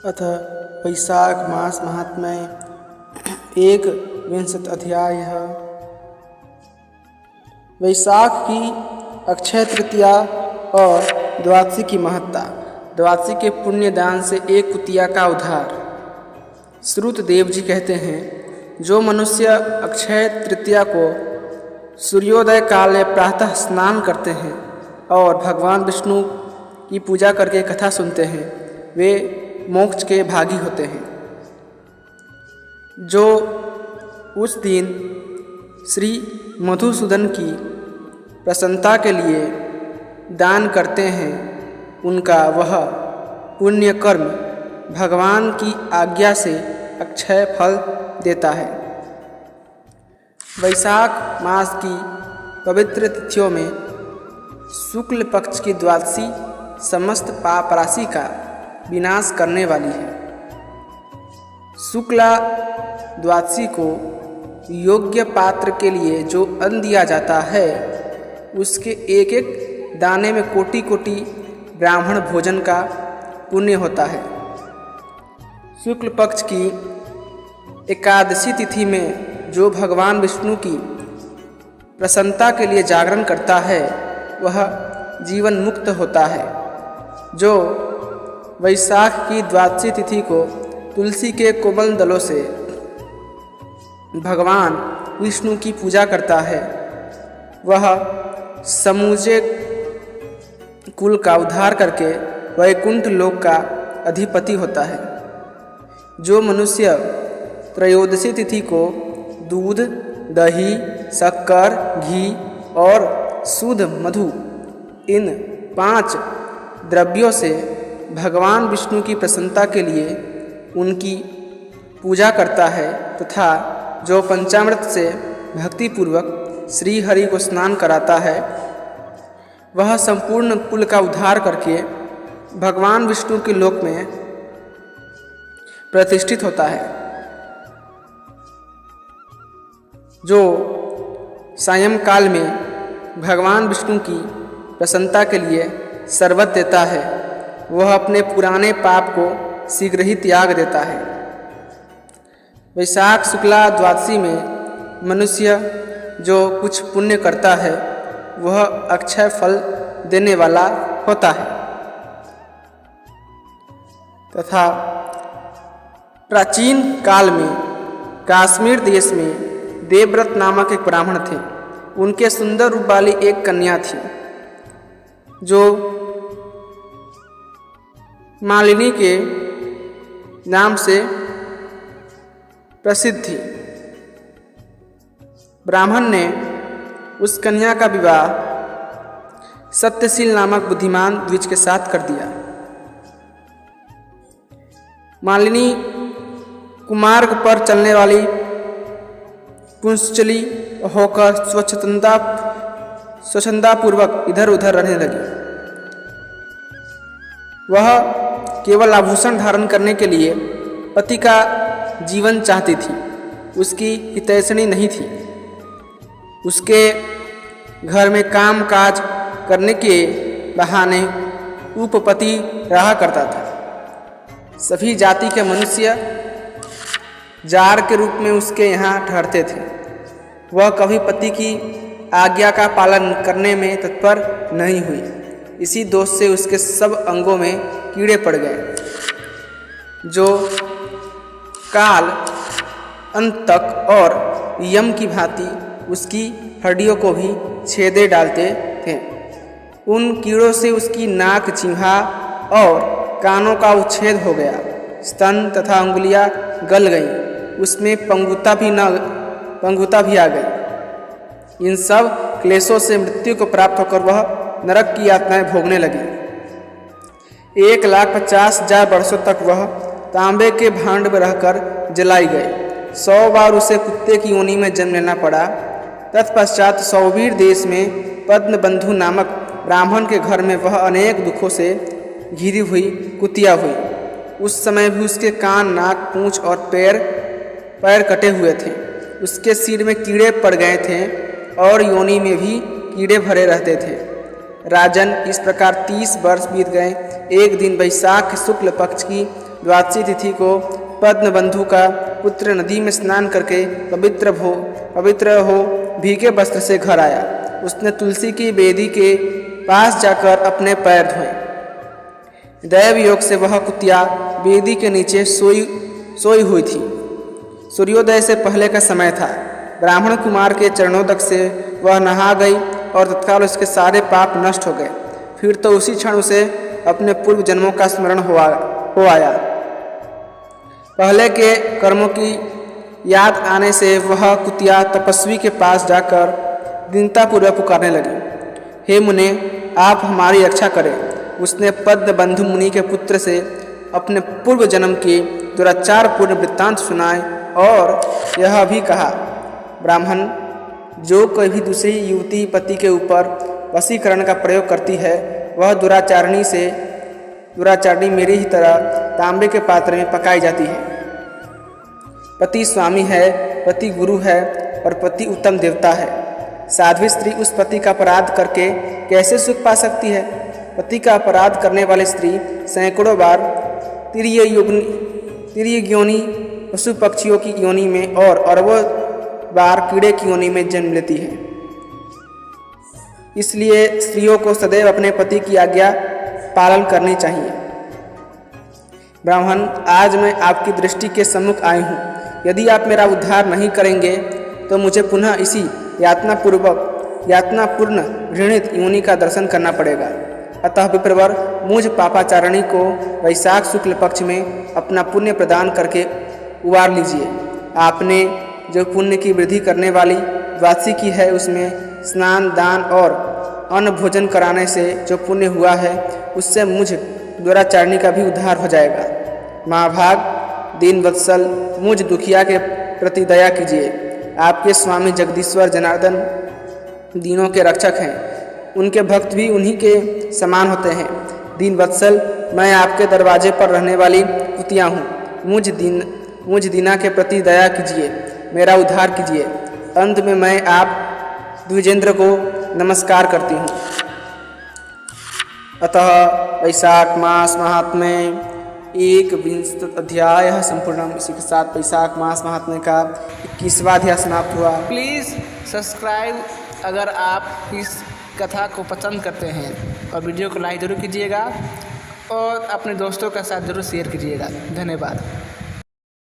अथ वैशाख मास महात्म्य 21 अध्याय। वैशाख की अक्षय तृतीया और द्वादशी की महत्ता। द्वादशी के पुण्य दान से एक कुतिया का उद्धार। श्रुत देव जी कहते हैं, जो मनुष्य अक्षय तृतीया को सूर्योदय काल में प्रातः स्नान करते हैं और भगवान विष्णु की पूजा करके कथा सुनते हैं, वे मोक्ष के भागी होते हैं। जो उस दिन श्री मधुसूदन की प्रसन्नता के लिए दान करते हैं, उनका वह पुण्य कर्म भगवान की आज्ञा से अक्षय फल देता है। वैशाख मास की पवित्र तिथियों में शुक्ल पक्ष की द्वादशी समस्त पाप राशि का विनाश करने वाली है। शुक्ला द्वादशी को योग्य पात्र के लिए जो अन्न दिया जाता है, उसके एक एक दाने में कोटि कोटि ब्राह्मण भोजन का पुण्य होता है। शुक्ल पक्ष की एकादशी तिथि में जो भगवान विष्णु की प्रसन्नता के लिए जागरण करता है, वह जीवन मुक्त होता है। जो वैशाख की द्वादशी तिथि को तुलसी के कोमल दलों से भगवान विष्णु की पूजा करता है, वह समूचे कुल का उद्धार करके वैकुंठ लोक का अधिपति होता है। जो मनुष्य त्रयोदशी तिथि को दूध, दही, शक्कर, घी और शुद्ध मधु, इन 5 द्रव्यों से भगवान विष्णु की प्रसन्नता के लिए उनकी पूजा करता है तथा जो पंचामृत से भक्तिपूर्वक श्री हरि को स्नान कराता है, वह संपूर्ण कुल का उद्धार करके भगवान विष्णु के लोक में प्रतिष्ठित होता है। जो सायंकाल में भगवान विष्णु की प्रसन्नता के लिए शरबत देता है, वह अपने पुराने पाप को शीघ्र ही त्याग देता है। वैशाख शुक्ला द्वादशी में मनुष्य जो कुछ पुण्य करता है, वह अक्षय फल देने वाला होता है। तथा प्राचीन काल में कश्मीर देश में देवव्रत नामक एक ब्राह्मण थे। उनके सुंदर रूप वाली एक कन्या थी, जो मालिनी के नाम से प्रसिद्ध थी। ब्राह्मण ने उस कन्या का विवाह सत्यशील नामक बुद्धिमान द्विज के साथ कर दिया। मालिनी कुमार्ग पर चलने वाली पुंसचली होकर स्वच्छंदापूर्वक इधर उधर रहने लगी। वह केवल आभूषण धारण करने के लिए पति का जीवन चाहती थी, उसकी हितैषणी नहीं थी। उसके घर में काम काज करने के बहाने उपपति रहा करता था। सभी जाति के मनुष्य जार के रूप में उसके यहाँ ठहरते थे। वह कभी पति की आज्ञा का पालन करने में तत्पर नहीं हुई। इसी दोष से उसके सब अंगों में कीड़े पड़ गए, जो काल, अंतक और यम की भांति उसकी हड्डियों को भी छेदे डालते थे। उन कीड़ों से उसकी नाक, जिह्वा और कानों का उच्छेद हो गया। स्तन तथा अंगुलियां गल गईं। उसमें पंगुता भी आ गई। इन सब क्लेशों से मृत्यु को प्राप्त होकर वह नरक की यातनाएं भोगने लगी। 1,50,000 वर्षों तक वह तांबे के भांड में रहकर जलाई गई। 100 बार उसे कुत्ते की योनि में जन्म लेना पड़ा। तत्पश्चात सौवीर देश में पद्मबंधु नामक ब्राह्मण के घर में वह अनेक दुखों से घिरी हुई कुतिया हुई। उस समय भी उसके कान, नाक, पूंछ और पैर कटे हुए थे। उसके सिर में कीड़े पड़ गए थे और योनि में भी कीड़े भरे रहते थे। राजन, इस प्रकार 30 वर्ष बीत गए। एक दिन वैशाख शुक्ल पक्ष की द्वादशी तिथि को पद्मबंधु का पुत्र नदी में स्नान करके पवित्र हो भीगे वस्त्र से घर आया। उसने तुलसी की बेदी के पास जाकर अपने पैर धोए। दैव योग से वह कुतिया बेदी के नीचे सोई हुई थी। सूर्योदय से पहले का समय था। ब्राह्मण कुमार के चरणोदक से वह नहा गई और तत्काल उसके सारे पाप नष्ट हो गए। फिर तो उसी क्षण उसे अपने पूर्व जन्मों का स्मरण हो आया। पहले के कर्मों की याद आने से वह कुतिया तपस्वी के पास जाकर दीनतापूर्वक पुकारने लगी, हे मुने, आप हमारी रक्षा करें। उसने पद्मबंधु मुनि के पुत्र से अपने पूर्व जन्म के दुराचार पूर्ण वृत्तांत सुनाए और यह भी कहा, ब्राह्मण, जो कोई भी दूसरी युवती पति के ऊपर वशीकरण का प्रयोग करती है वह दुराचारणी मेरी ही तरह तांबे के पात्र में पकाई जाती है। पति स्वामी है, पति गुरु है और पति उत्तम देवता है। साध्वी स्त्री उस पति का अपराध करके कैसे सुख पा सकती है? पति का अपराध करने वाली स्त्री सैकड़ों बार तिर्य योनि पशु पक्षियों की योनि में और अरबों बार कीड़े की योनि में जन्म लेती है। इसलिए स्त्रियों को सदैव अपने पति की आज्ञा पालन करनी चाहिए। ब्राह्मण, आज मैं आपकी दृष्टि के सम्मुख आई हूँ। यदि आप मेरा उद्धार नहीं करेंगे तो मुझे पुनः इसी यातनापूर्ण घृणित योनि का दर्शन करना पड़ेगा। अतः विप्रवर, मुझ पापाचारिणी को वैशाख शुक्ल पक्ष में अपना पुण्य प्रदान करके उबार लीजिए। आपने जो पुण्य की वृद्धि करने वाली द्वादशी की है उसमें स्नान, दान और अन्न भोजन कराने से जो पुण्य हुआ है उससे मुझ दुराचारिणी का भी उद्धार हो जाएगा। महाभाग, दीन वत्सल, मुझ दुखिया के प्रति दया कीजिए। आपके स्वामी जगदीश्वर जनार्दन दीनों के रक्षक हैं। उनके भक्त भी उन्हीं के समान होते हैं। दीन वत्सल, मैं आपके दरवाजे पर रहने वाली कुतिया हूँ। मुझ दीना के प्रति दया कीजिए, मेरा उद्धार कीजिए। अंत में मैं आप द्विजेंद्र को नमस्कार करती हूँ। अतः वैशाख मास महात्म्य 21 अध्याय संपूर्णम। इसी के साथ वैशाख मास महात्म्य का 21वां अध्याय समाप्त हुआ। प्लीज़ सब्सक्राइब अगर आप इस कथा को पसंद करते हैं, और वीडियो को लाइक ज़रूर कीजिएगा और अपने दोस्तों के साथ ज़रूर शेयर कीजिएगा। धन्यवाद।